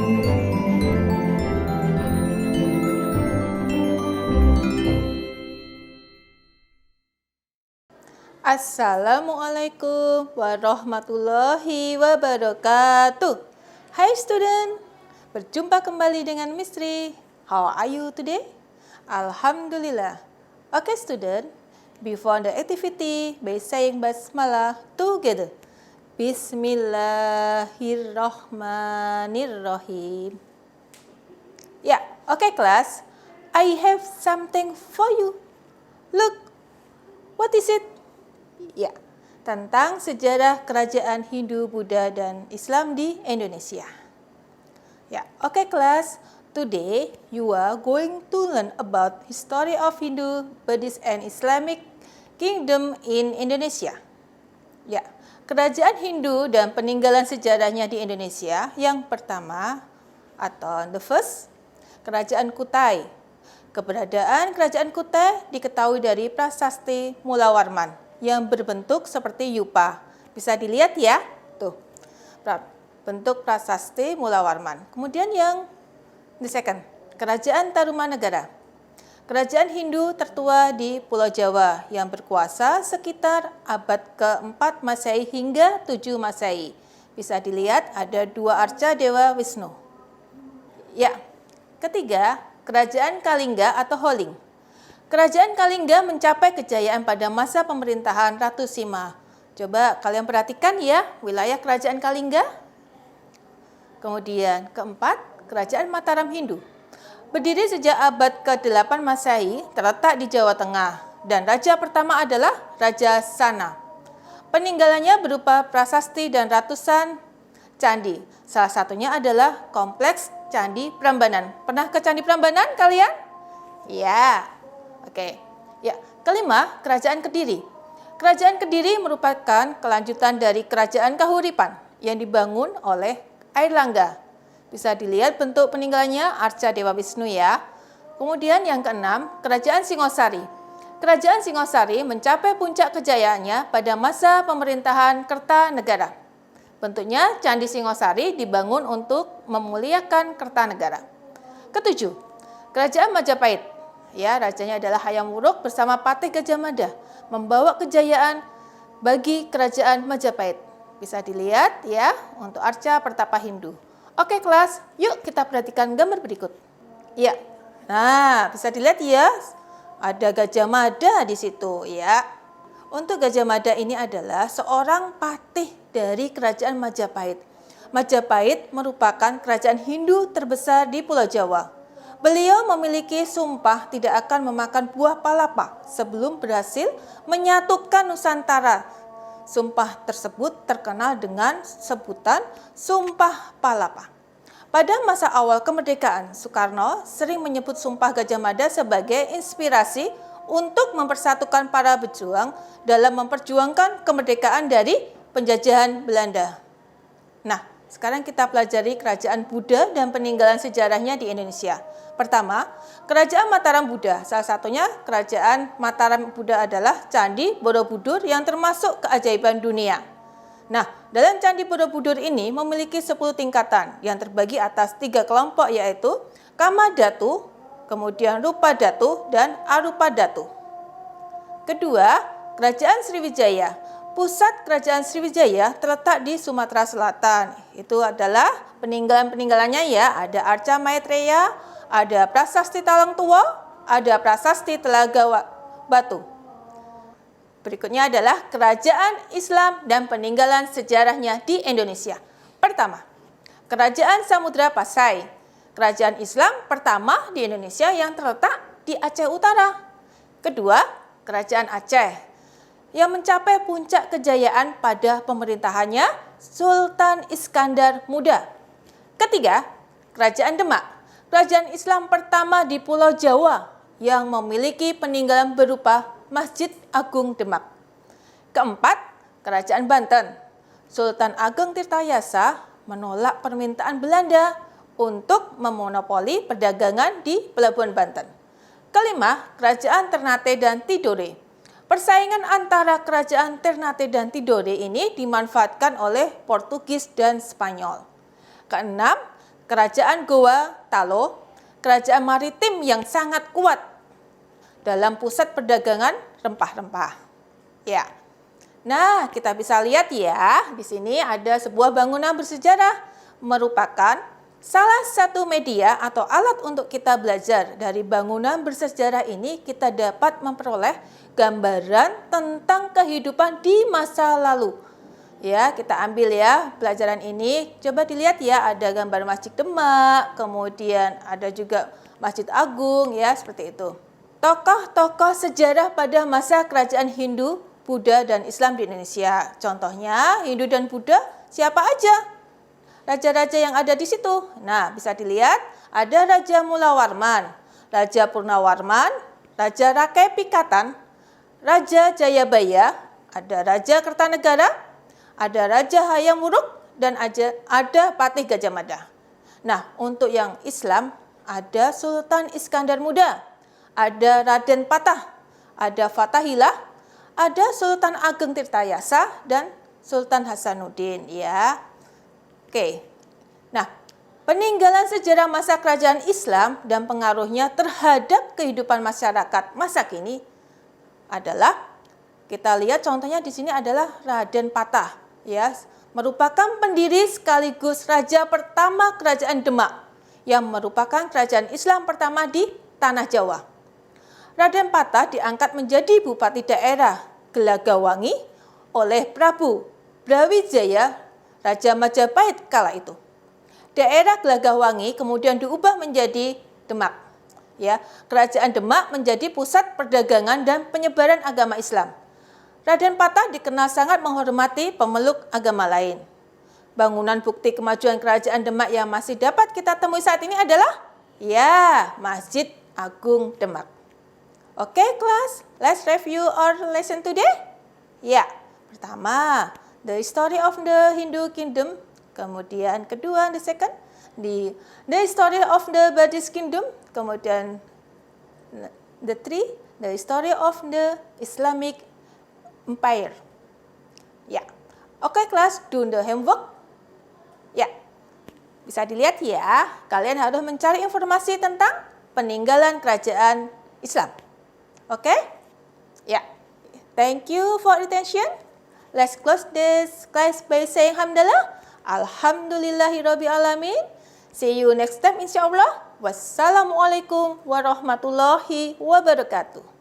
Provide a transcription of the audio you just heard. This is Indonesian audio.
Assalamualaikum warahmatullahi wabarakatuh. Hai student, berjumpa kembali dengan Miss Tri. How are you today? Alhamdulillah. Okay student, before the activity, by saying basmalah together. Bismillahirrahmanirrahim. Yeah, okay class. I have something for you. Look, what is it? Ya, tentang sejarah kerajaan Hindu, Buddha, dan Islam di Indonesia. Ya, okay class. Today you are going to learn about history of Hindu, Buddhist, and Islamic kingdom in Indonesia. Ya, kerajaan Hindu dan peninggalan sejarahnya di Indonesia. Yang pertama atau the first, Kerajaan Kutai. Keberadaan Kerajaan Kutai diketahui dari prasasti Mulawarman yang berbentuk seperti yupa. Bisa dilihat ya, tuh, bentuk prasasti Mulawarman. Kemudian yang the second, Kerajaan Tarumanegara. Kerajaan Hindu tertua di Pulau Jawa yang berkuasa sekitar abad ke-4 Masehi hingga 7 Masehi. Bisa dilihat ada dua arca Dewa Wisnu. Ya, ketiga, Kerajaan Kalingga atau Holling. Kerajaan Kalingga mencapai kejayaan pada masa pemerintahan Ratu Sima. Coba kalian perhatikan ya, wilayah Kerajaan Kalingga. Kemudian keempat, Kerajaan Mataram Hindu. Berdiri sejak abad ke-8 Masehi, terletak di Jawa Tengah. Dan raja pertama adalah Raja Sana. Peninggalannya berupa prasasti dan ratusan candi. Salah satunya adalah Kompleks Candi Prambanan. Pernah ke Candi Prambanan kalian? Ya. Oke. Ya, kelima, Kerajaan Kediri. Kerajaan Kediri merupakan kelanjutan dari Kerajaan Kahuripan yang dibangun oleh Airlangga. Bisa dilihat bentuk peninggalannya arca Dewa Wisnu ya. Kemudian yang keenam, Kerajaan Singosari. Kerajaan Singosari mencapai puncak kejayaannya pada masa pemerintahan Kertanegara. Bentuknya Candi Singosari dibangun untuk memuliakan Kertanegara. Ketujuh, Kerajaan Majapahit. Ya, rajanya adalah Hayam Wuruk bersama Patih Gajah Mada membawa kejayaan bagi Kerajaan Majapahit. Bisa dilihat ya untuk arca pertapa Hindu. Oke kelas, yuk kita perhatikan gambar berikut. Ya, nah bisa dilihat ya ada Gajah Mada di situ ya. Untuk Gajah Mada ini adalah seorang patih dari Kerajaan Majapahit. Majapahit merupakan kerajaan Hindu terbesar di Pulau Jawa. Beliau memiliki sumpah tidak akan memakan buah palapa sebelum berhasil menyatukan Nusantara. Sumpah tersebut terkenal dengan sebutan Sumpah Palapa. Pada masa awal kemerdekaan, Soekarno sering menyebut Sumpah Gajah Mada sebagai inspirasi untuk mempersatukan para pejuang dalam memperjuangkan kemerdekaan dari penjajahan Belanda. Nah, sekarang kita pelajari Kerajaan Buddha dan peninggalan sejarahnya di Indonesia. Pertama, Kerajaan Mataram Buddha. Salah satunya Kerajaan Mataram Buddha adalah Candi Borobudur yang termasuk keajaiban dunia. Nah, dalam Candi Borobudur ini memiliki 10 tingkatan yang terbagi atas 3 kelompok yaitu Kama Datu, kemudian Rupa Datu, dan Arupa Datu. Kedua, Kerajaan Sriwijaya. Pusat Kerajaan Sriwijaya terletak di Sumatera Selatan. Itu adalah peninggalan-peninggalannya ya, ada Arca Maitreya, ada Prasasti Talang Tua, ada Prasasti Telaga Batu. Berikutnya adalah Kerajaan Islam dan peninggalan sejarahnya di Indonesia. Pertama, Kerajaan Samudra Pasai. Kerajaan Islam pertama di Indonesia yang terletak di Aceh Utara. Kedua, Kerajaan Aceh yang mencapai puncak kejayaan pada pemerintahannya Sultan Iskandar Muda. Ketiga, Kerajaan Demak. Kerajaan Islam pertama di Pulau Jawa yang memiliki peninggalan berupa Masjid Agung Demak. Keempat, Kerajaan Banten. Sultan Ageng Tirtayasa menolak permintaan Belanda untuk memonopoli perdagangan di Pelabuhan Banten. Kelima, Kerajaan Ternate dan Tidore. Persaingan antara Kerajaan Ternate dan Tidore ini dimanfaatkan oleh Portugis dan Spanyol. Keenam, kerajaan Goa Talo, kerajaan maritim yang sangat kuat dalam pusat perdagangan rempah-rempah. Ya. Nah, kita bisa lihat ya, di sini ada sebuah bangunan bersejarah merupakan salah satu media atau alat untuk kita belajar. Dari bangunan bersejarah ini kita dapat memperoleh gambaran tentang kehidupan di masa lalu. Ya, kita ambil ya pelajaran ini. Coba dilihat ya, ada gambar Masjid Demak, kemudian ada juga Masjid Agung ya, seperti itu. Tokoh-tokoh sejarah pada masa kerajaan Hindu, Buddha dan Islam di Indonesia. Contohnya Hindu dan Buddha siapa aja? Raja-raja yang ada di situ. Nah, bisa dilihat ada Raja Mulawarman, Raja Purnawarman, Raja Rakai Pikatan, Raja Jayabaya, ada Raja Kertanegara, ada Raja Hayam Wuruk, dan ada Patih Gajah Mada. Nah, untuk yang Islam ada Sultan Iskandar Muda, ada Raden Patah, ada Fathahilah, ada Sultan Ageng Tirtayasa, dan Sultan Hasanuddin ya. Oke, nah peninggalan sejarah masa kerajaan Islam dan pengaruhnya terhadap kehidupan masyarakat masa kini adalah, kita lihat contohnya di sini adalah Raden Patah, ya, merupakan pendiri sekaligus raja pertama kerajaan Demak yang merupakan kerajaan Islam pertama di tanah Jawa. Raden Patah diangkat menjadi bupati daerah Gelagawangi oleh Prabu Brawijaya Raja Majapahit kala itu. Daerah Gelagawangi kemudian diubah menjadi Demak. Ya, kerajaan Demak menjadi pusat perdagangan dan penyebaran agama Islam. Raden Patah dikenal sangat menghormati pemeluk agama lain. Bangunan bukti kemajuan kerajaan Demak yang masih dapat kita temui saat ini adalah ya, Masjid Agung Demak. Oke, kelas, let's review our lesson today. Ya, pertama, the story of the Hindu kingdom. Kemudian kedua, the second, the story of the Buddhist kingdom. Kemudian the three, the story of the Islamic empire. Ya, oke kelas, do the homework. Ya, bisa dilihat ya, kalian harus mencari informasi tentang peninggalan kerajaan Islam. Oke? Ya, thank you for attention. Let's close this class by saying Alhamdulillah. Alhamdulillahirabbil alamin. See you next time insyaallah. Wassalamualaikum warahmatullahi wabarakatuh.